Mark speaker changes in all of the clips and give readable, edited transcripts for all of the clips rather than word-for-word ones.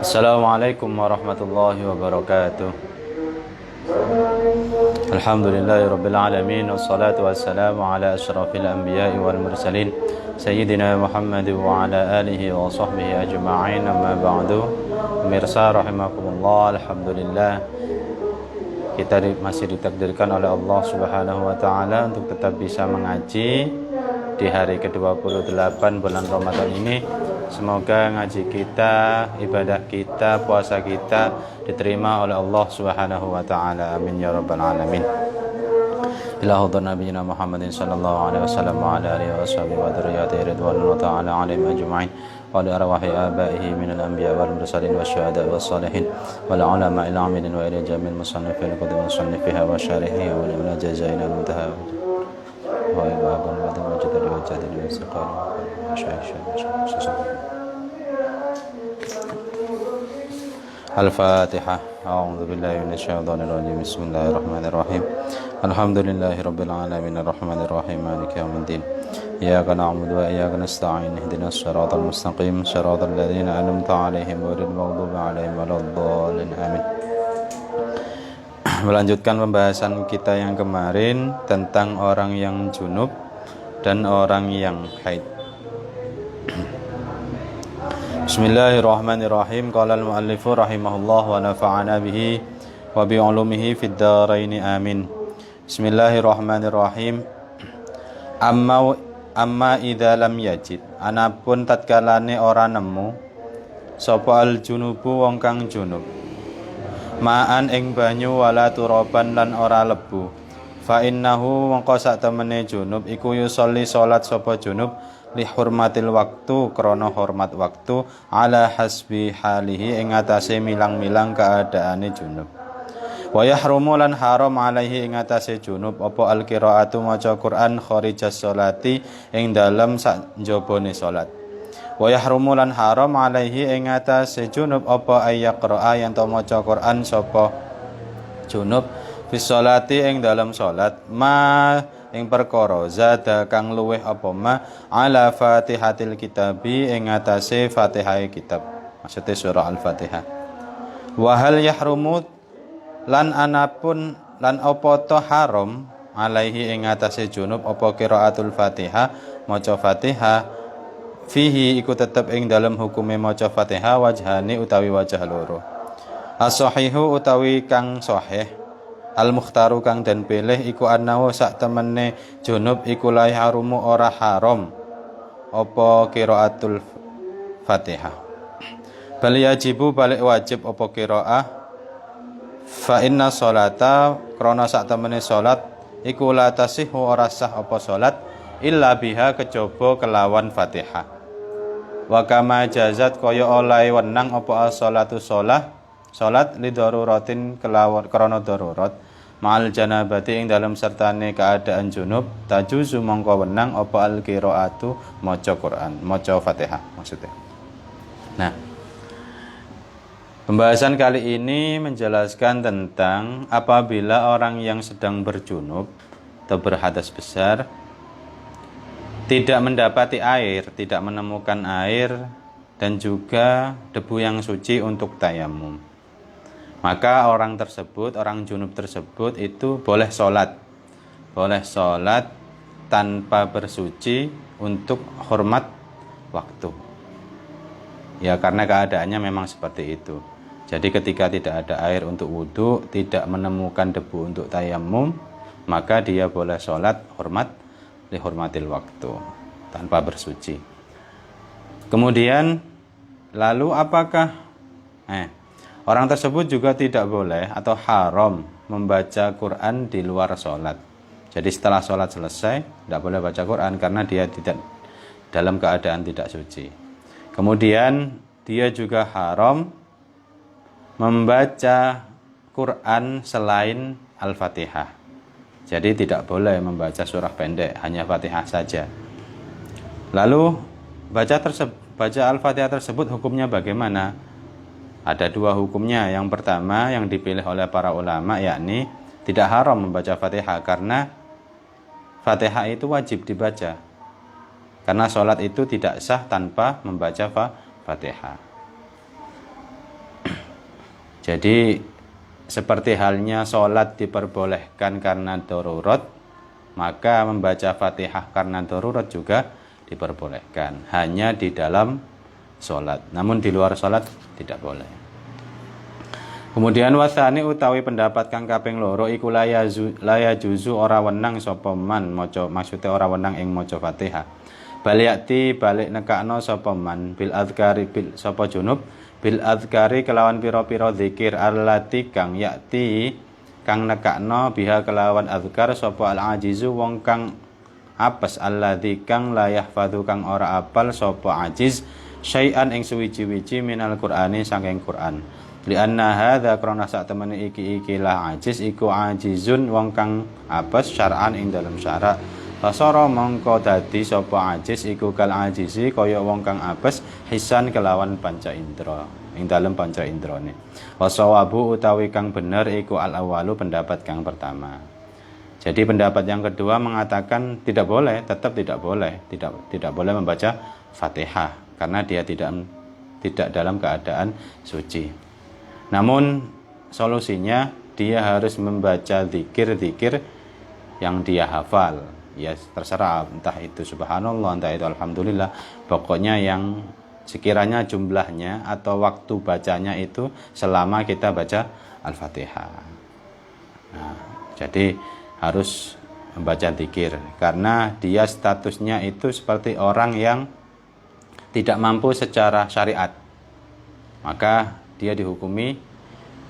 Speaker 1: Assalamualaikum warahmatullahi wabarakatuh. Alhamdulillahirabbil alamin wassalatu wassalamu ala asyrafil anbiya'i wal mursalin sayyidina Muhammad wa ala alihi wa sahbihi ajma'in, amma ba'du. Pemirsa rahimakumullah, alhamdulillah kita masih ditakdirkan oleh Allah Subhanahu wa taala untuk tetap bisa mengaji di hari ke-28 bulan Ramadan ini. Semoga ngaji kita, ibadah kita, puasa kita diterima oleh Allah Subhanahu wa taala. Amin ya rabbal alamin. Ila hadratin nabiyina Muhammadin sallallahu alaihi wasallam wa ala alihi washabihi wa dzurriyyatihi ridwanullah ta'ala alaihim ajma'in wa li arwahi abaihi minal anbiya wal mursalin wasyuhada was salihin wal ulama ila amilin wa ila jamil musannifin qudum musannifiha wa syarihi wa la jazaina al muntaha wa ila abun wa tajid wa jadid wa istiqam wa syai'an. Al-Fatihah. A'udzu billahi minasyaitonir rajim. Bismillahirrahmanirrahim. Alhamdulillahirabbil alamin arrahmanir rahim maliki yaumiddin. Iyyaka na'budu wa iyyaka nasta'in. Ihdinas siratal mustaqim, siratal ladzina an'amta 'alaihim ghairil maghdubi 'alaihim waladdallin. Amin. Melanjutkan pembahasan kita yang kemarin tentang orang yang junub dan orang yang haid. Bismillahirrahmanirrahim. Qala al-muallifu rahimahullah wa nafa'ana bihi wa bi 'ulumihi fid dharain amin. Bismillahirrahmanirrahim. Amma idza lam yajid, anapun tatkalane ora nemu sapa al-junubu wong kang junub, ma'an ing banyu wala turaban lan ora lebu, fa innahu mongko sak temene junub iku yusolli salat sapa junub li hurmatil waktu krana hormat waktu ala hasbi halihi ing atase milang-milang keadaane junub. Wa yahrumu lan haram alaihi ing atase junub apa al-qiraatu maca Quran kharijas sholati ing dalem sak njabane salat. Wa yahrumu lan haram alaihi ing atase junub apa ayaqra yen to maca Quran sapa junub fi sholati ing dalem salat ma ing perkara zada kang luweh apa ma ala fatihatil kitabi ing atase Fatihah kitab, maksudnya surah Al-Fatihah. Wa hal yahrumu lan anapun lan apa to haram alaihi ing atase junub apa qiraatul Fatihah maca Fatihah fihi iku tetep ing dalem hukume maca Fatihah wajhani utawi wajah loro. As-sahihu utawi kang sahih al-mukhtaru kang den pilih iku annahu sak temene junub iku la harumu ora haram apa qiraatul Fatihah. Bal yajibu balik wajib apa qiraah fa inna sholata krana sak temene salat iku la tasihhu ora sah apa salat illa biha kejaba kelawan Fatihah. Wa kama jazat kaya oleh wenang apa as-sholatu salat li daruratin kelawan krana darurat ma'al janabati ing dalam sertane keadaan junub tajuzu mongko wenang apa al-qiraatu maca Quran maca Fatihah maksudnya. Nah, pembahasan kali ini menjelaskan tentang apabila orang yang sedang berjunub atau berhadas besar tidak mendapati air, tidak menemukan air dan juga debu yang suci untuk tayamum. Maka orang junub tersebut itu boleh sholat tanpa bersuci untuk hormat waktu. Ya, karena keadaannya memang seperti itu. Jadi ketika tidak ada air untuk wudhu, tidak menemukan debu untuk tayamum, maka dia boleh sholat hormatil waktu tanpa bersuci. Kemudian lalu apakah orang tersebut juga tidak boleh atau haram membaca Quran di luar sholat. Jadi setelah sholat selesai tidak boleh baca Quran karena dia tidak dalam keadaan tidak suci. Kemudian dia juga haram membaca Quran selain Al-Fatihah. Jadi tidak boleh membaca surah pendek, hanya Fatihah saja. Lalu baca Al-Fatihah tersebut hukumnya bagaimana? Ada dua hukumnya. Yang pertama yang dipilih oleh para ulama yakni tidak haram membaca Fatihah karena Fatihah itu wajib dibaca. Karena sholat itu tidak sah tanpa membaca Fatihah. Jadi seperti halnya sholat diperbolehkan karena darurat, maka membaca Fatihah karena darurat juga diperbolehkan, hanya di dalam sholat. Namun di luar sholat tidak boleh. Kemudian wasani utawi pendapat kang kaping loro iku laya juzu ora wenang sapa man maca, maksudnya ora wenang ing maca Fatihah. Baliati balik nekakno sapa man bil azkari bil sapa junub bil azkari kelawan pira-pira zikir allati kang yakti kang nekakno biha kelawan azkar sapa al ajizu wong kang apes alladzi kang la yahfadzu kang ora apal sapa ajiz syai'an ing suwiji-wiji minal Qur'ani saking Qur'an. Li anna hadza krana sak temene iki lah ajiz iku ajizun wong kang apes syar'an ing dalam syarak. Fasara mongko dadi sapa ajiz iku kal ajizi kaya wong kang apes hisan kelawan panca indra ing dalam panca indrane. Wasawabu utawi kang bener iku al awalu pendapat kang pertama. Jadi pendapat yang kedua mengatakan tidak boleh, tetap tidak boleh, tidak boleh membaca Fatihah karena dia tidak dalam keadaan suci. Namun solusinya dia harus membaca zikir-zikir yang dia hafal. Ya terserah, entah itu subhanallah, entah itu alhamdulillah, pokoknya yang sekiranya jumlahnya atau waktu bacanya itu selama kita baca Al-Fatihah. Nah, jadi harus membaca zikir karena dia statusnya itu seperti orang yang tidak mampu secara syariat, maka dia dihukumi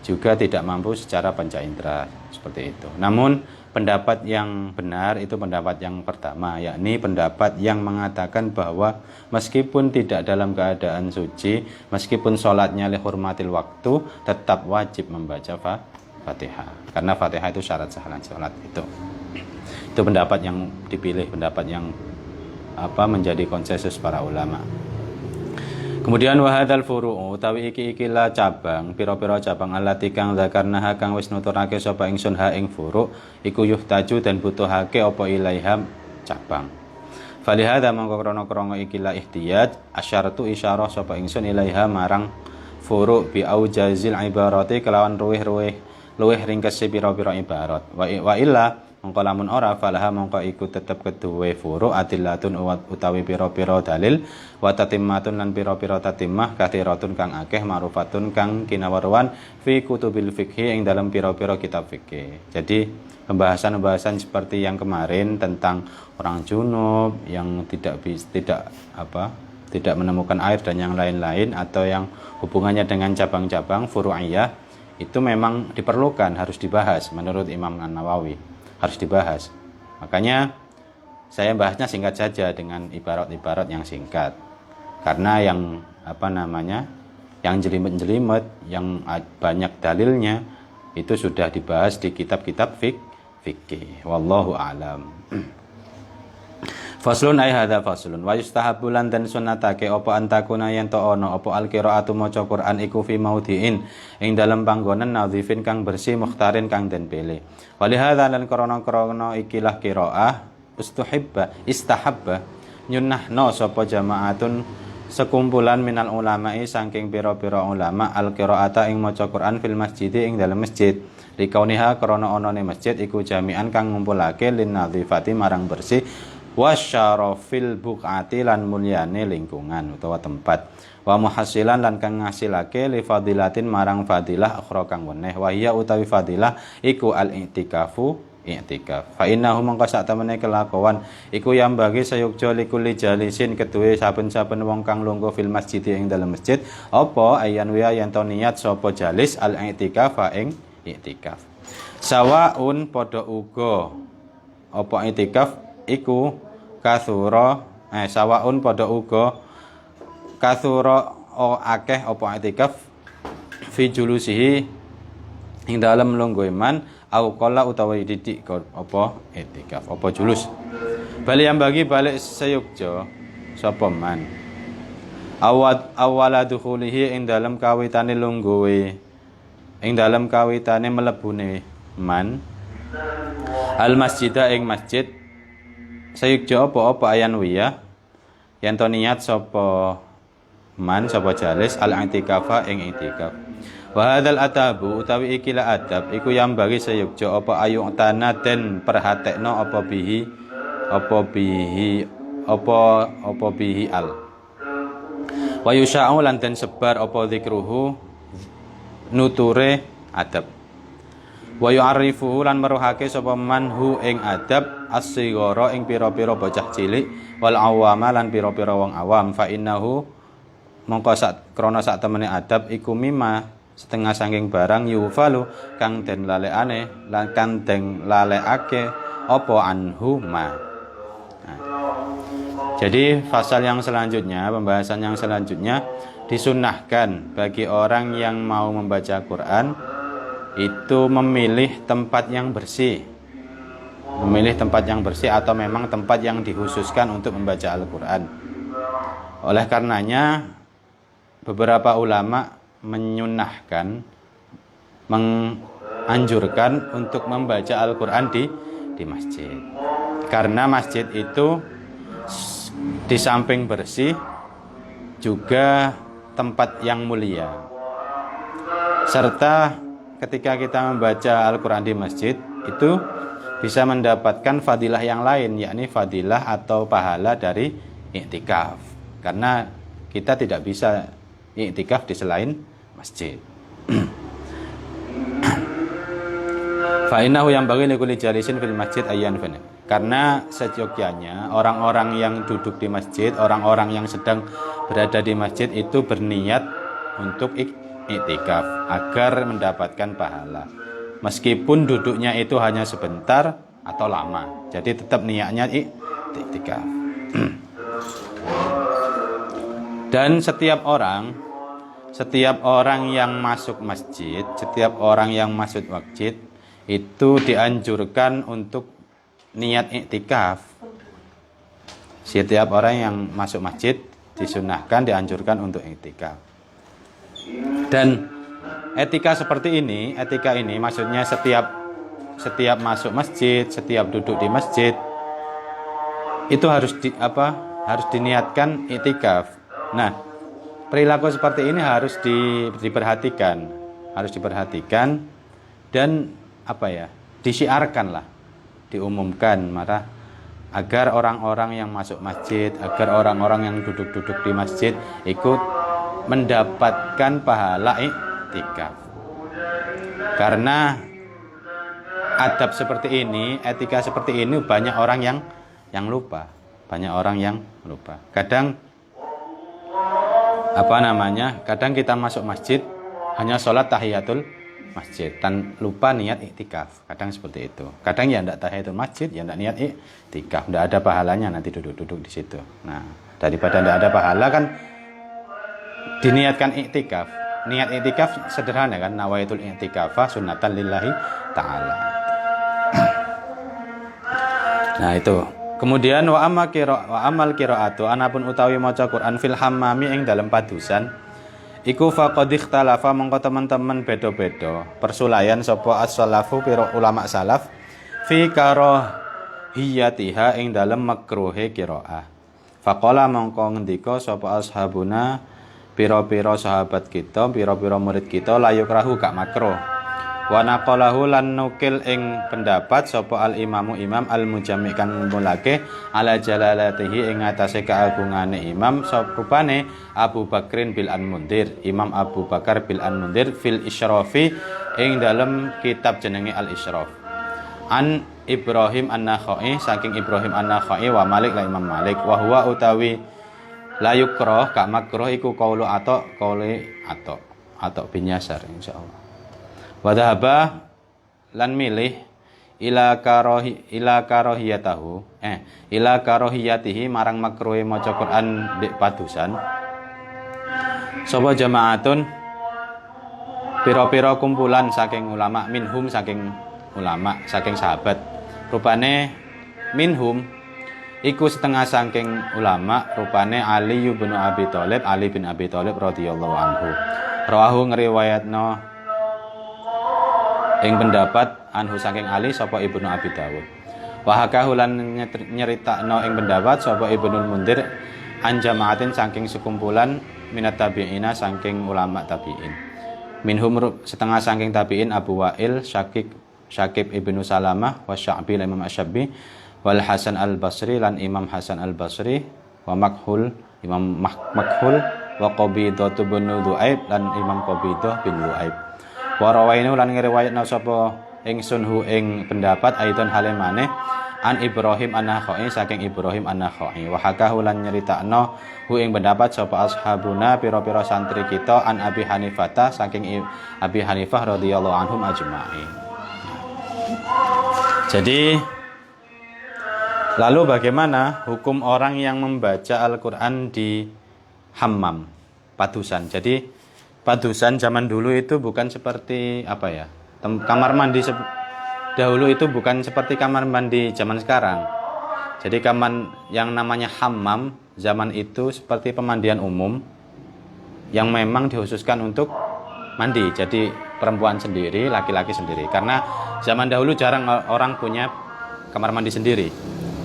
Speaker 1: juga tidak mampu secara panca indera seperti itu. Namun pendapat yang benar itu pendapat yang pertama, yakni pendapat yang mengatakan bahwa meskipun tidak dalam keadaan suci, meskipun sholatnya lihurmatil waktu, tetap wajib membaca Fatihah karena Fatihah itu syarat sahnya sholat itu pendapat yang dipilih, pendapat yang menjadi konsensus para ulama. Kemudian wahadal furu'u utawi iki-ikilah cabang pira-pira cabang allati kang zakarnaha kang wis nuturake sapa ingsun ha ing furu' iku yuhtaju dan butuhake apa ilaiha cabang. Falihada mongko krana-krana ikilah ihtiyaj asyaratu isyarah sapa ingsun ilaiha marang furu' bi aujazil ibarati kelawan luweh ringkes pira-pira ibarat wa illa mongko lamun ora falaha mongko iku tetep keduwe furu adillatun utawi pira-pira dalil wa tatimmatun lan pira-pira tatimah kathiratun kang akeh ma'rufatun kang kinawaruan fi kutubil fikhi ing dalam pira-pira kitab fikih. Jadi pembahasan seperti yang kemarin tentang orang junub yang tidak menemukan air dan yang lain-lain atau yang hubungannya dengan cabang-cabang furu'iyah itu memang diperlukan, harus dibahas menurut Imam An-Nawawi, harus dibahas. Makanya saya bahasnya singkat saja dengan ibarat-ibarat yang singkat. Karena yang yang jelimet-jelimet, yang banyak dalilnya itu sudah dibahas di kitab-kitab fikih. Wallahu a'lam. Faslun ay hadza faslun wa yustahabbu lan dan sunnatake apa antakuna yen to ana apa alqiraatu maca Quran iku fi maudhi'in ing dalem panggonan nadhifin kang bersih mukhtarin kang den pilih. Wali hadza lan krana ikilah qiraah istahabba nyunnahno sapa jamaatun sekumpulan minal ulama'i saking pira-pira ulama alqiraata ing maca Quran fil masjid ing dalem masjid. Likauniha krana anane masjid iku jami'an kang ngumpulake lin nadhifati marang bersih wasyarafil buqati lan mulyane lingkungan utawa tempat wa muhasilan lan kang ngasilake li fadilatin marang fadilah akhra kang weneh wa hiya utawi fadilah iku al i'tikafu i'tikaf fa innahu mangka sak temene kelakuan iku yang bagi sayukja likuli jalisin keduwe saben-saben wong kang lungguh fil masjid ing dalem masjid apa ayan wa yen to niat sapa jalis al i'tikaf ing i'tikaf sawaun padha uga apa i'tikaf iku kathura sawaun padha uga kathura akeh apa i'tikaf fi julusihi ing dalem lungguh iman au qala utawa didik apa i'tikaf apa julus bali yang bagi balik sayukja sapa man awwala dukhulihi ing dalem kawitane lungguhe ing dalem kawitane mlebune man al masjidah ing masjid sayukja apa ayan wiya yen to niat sapa man sapa jalis al-i'tikafa ing i'tikaf. Wa hadzal atabu utawi iki la adab iku yang bagi sayukja apa ayung tanah den perhatekno apa bihi al. Wa yusya'u lan den sebar apa zikruhu nuture adab. Wa yu'arifuhu lan meruhake sapa manhu ing adab as-sighara ing pira-pira bocah cilik wal awama lan pira-pira wong awam fa innahu mongko krana sak temene adab iku mimma setengah saking barang yufalu kang den lalekane lan kang den lalekake apa anhu ma. Jadi pasal yang selanjutnya, pembahasan yang selanjutnya disunnahkan bagi orang yang mau membaca Quran itu memilih tempat yang bersih. Memilih tempat yang bersih atau memang tempat yang dikhususkan untuk membaca Al-Quran. Oleh karenanya beberapa ulama menyunnahkan, menganjurkan untuk membaca Al-Quran di masjid. Karena masjid itu di samping bersih juga tempat yang mulia. Serta ketika kita membaca Al-Quran di masjid itu bisa mendapatkan fadilah yang lain, yakni fadilah atau pahala dari i'tikaf. Karena kita tidak bisa i'tikaf di selain masjid. Fa innahu yang bagi likulli jalisin fil masjid ayyan fana. Karena seyogyanya orang-orang yang duduk di masjid, orang-orang yang sedang berada di masjid itu berniat untuk i'tikaf agar mendapatkan pahala. Meskipun duduknya itu hanya sebentar atau lama. Jadi tetap niatnya i'tikaf. Dan setiap orang yang masuk masjid, setiap orang yang masuk masjid itu dianjurkan untuk niat i'tikaf. Setiap orang yang masuk masjid disunahkan, dianjurkan untuk i'tikaf. Dan etika ini maksudnya setiap masuk masjid, setiap duduk di masjid itu harus diniatkan i'tikaf. Nah, perilaku seperti ini harus diperhatikan dan disiarkan lah, diumumkan agar orang-orang yang masuk masjid, agar orang-orang yang duduk-duduk di masjid ikut mendapatkan pahala i'tikaf. Karena adab seperti ini, etika seperti ini banyak orang yang lupa. Kadang kadang kita masuk masjid hanya sholat tahiyatul masjid dan lupa niat i'tikaf. Kadang seperti itu. Kadang ya enggak tahiyatul masjid, ya enggak niat i'tikaf, enggak ada pahalanya nanti duduk-duduk di situ. Nah, daripada enggak ada pahala kan diniatkan i'tikaf. Niat i'tikaf sederhana kan, nawaitul i'tikafa sunnatan lillahi ta'ala. Nah, itu. Kemudian wa amal qiraatu anapun utawi maca Quran fil hammami ing dalam padusan iku faqad ikhtalafa mongko teman-teman beda-beda persulayan sapa as-salafu pira ulama salaf fi karahiyatiha ing dalam makruhe qiraah. Faqala mongko ngendika sapa ashabuna pira-pira sahabat kita, pira-pira murid kita layukrahu gak makruh. Wa naqalahu lan nukil ing pendapat sapa al-imamu imam al-mujammi kang mulake ala jalalatihi ing atase keagungane imam sapane Abu Bakrin bil An-Mundhir, Imam Abu Bakar bil An-Mundhir fil Isyrafi ing dalam kitab jenenge Al-Isyraf. An Ibrahim An-Nakhai saking Ibrahim An-Nakhai wa Malik la Imam Malik wa huwa utawi la yukrah gak makruh iku qaulu atok bin Yasar insyaallah. Wa dhahaba lan milih ila karahiyatihi marang makruhe maca Quran dik padusan sapa jamaatun pira-pira kumpulan saking ulama minhum saking sahabat rupane minhum iku setengah saking ulama rupane Ali bin Abi Thalib radhiyallahu anhu rawahu ngriwayatno ing pendapat anhu saking Ali sapa Ibnu Abi Dawud. Wa hakahu lan nyeritakno ing pendapat sapa Ibnul Mundhir an jamaatin saking sekumpulan minat tabi'ina saking ulama tabi'in. Minhum setengah saking tabi'in Abu Wa'il, Syakib ibnu Salamah, wa Sya'bi Imam Asy-Sya'bi, wal Hasan al-Basri lan Imam Hasan al-Basri, wa Makhul Imam Makhul, wa Qabidah bin Du'aib lan Imam Qabidah bin Du'aib. Wa rawainu lan ngriwayatna sapa ingsun hu ing pendapat aidon halimane an Ibrahim an-Nakhai saking Ibrahim an-Nakhai. Wa hakahu lan nyeritakno hu ing pendapat sapa ashabuna pira-pira santri kita an Abi Hanifah saking Abi Hanifah radhiyallahu anhum ajma'in. Jadi lalu bagaimana hukum orang yang membaca Al-Qur'an di hammam, padusan. Jadi padusan zaman dulu itu bukan seperti apa ya? Kamar mandi dahulu itu bukan seperti kamar mandi zaman sekarang. Jadi kamar yang namanya hammam zaman itu seperti pemandian umum yang memang dikhususkan untuk mandi. Jadi perempuan sendiri, laki-laki sendiri. Karena zaman dahulu jarang orang punya kamar mandi sendiri.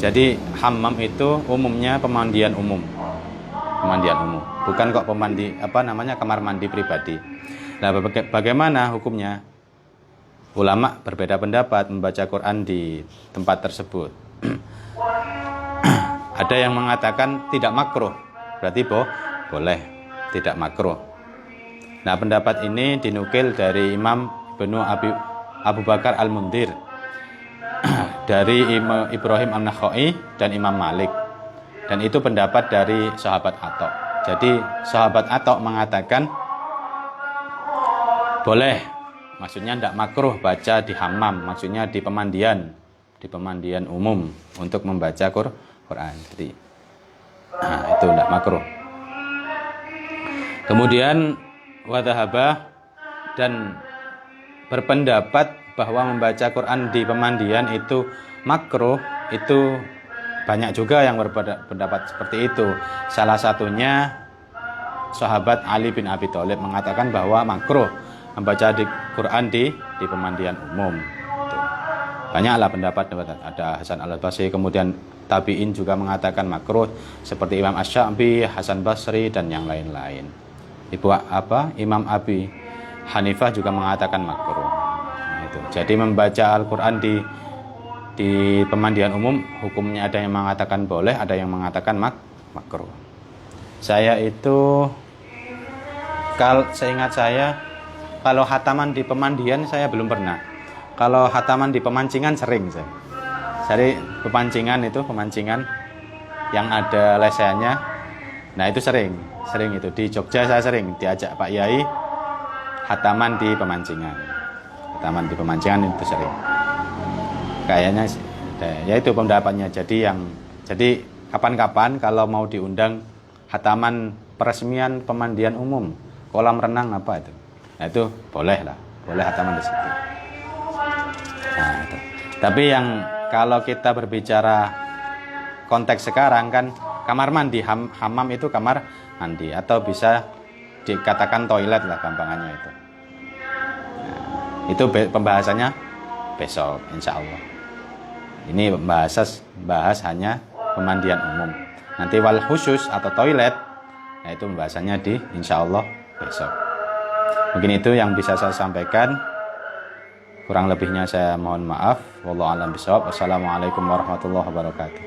Speaker 1: Jadi hammam itu umumnya pemandian umum. Pemandian umum. Bukan kok kamar mandi pribadi. Nah, bagaimana hukumnya? Ulama berbeda pendapat membaca Quran di tempat tersebut. Ada yang mengatakan tidak makruh, berarti boleh, tidak makruh. Nah, pendapat ini dinukil dari Imam Abu Bakar Al-Mundhir, dari Ibrahim an-Nakhai dan Imam Malik. Dan itu pendapat dari sahabat Atok. Jadi sahabat Atok mengatakan boleh, maksudnya tidak makruh baca di hammam, maksudnya di pemandian umum untuk membaca Quran. Jadi itu tidak makruh. Kemudian wadhahabah dan berpendapat bahwa membaca Quran di pemandian itu makruh, itu banyak juga yang berpendapat seperti itu. Salah satunya sahabat Ali bin Abi Thalib mengatakan bahwa makruh membaca di Quran di pemandian umum. Itu. Banyaklah pendapat, ada Hasan al-Basri, kemudian tabi'in juga mengatakan makruh seperti Imam Asy-Sya'bi, Hasan Basri dan yang lain-lain. Imam Abi Hanifah juga mengatakan makruh. Nah, itu. Jadi membaca Al-Qur'an di pemandian umum hukumnya ada yang mengatakan boleh, ada yang mengatakan makruh. Saya itu seingat saya kalau hataman di pemandian saya belum pernah. Kalau hataman di pemancingan sering saya. Jadi pemancingan yang ada lesehannya. Nah, itu sering itu di Jogja saya sering diajak Pak Yai hataman di pemancingan. Hataman di pemancingan itu sering. Kayaknya ya itu pendapatnya. Jadi kapan-kapan kalau mau diundang hataman peresmian pemandian umum, kolam renang apa itu. Nah, itu boleh hataman di situ. Nah, itu. Tapi yang kalau kita berbicara konteks sekarang kan kamar mandi, hammam itu kamar mandi atau bisa dikatakan toilet lah gampangannya itu. Nah, itu pembahasannya besok insya Allah. Ini bahas hanya pemandian umum. Nanti wal khusus atau toilet, nah itu pembahasannya di insya Allah besok. Mungkin itu yang bisa saya sampaikan. Kurang lebihnya saya mohon maaf. Wallahu a'lam bishawab. Wassalamualaikum warahmatullahi wabarakatuh.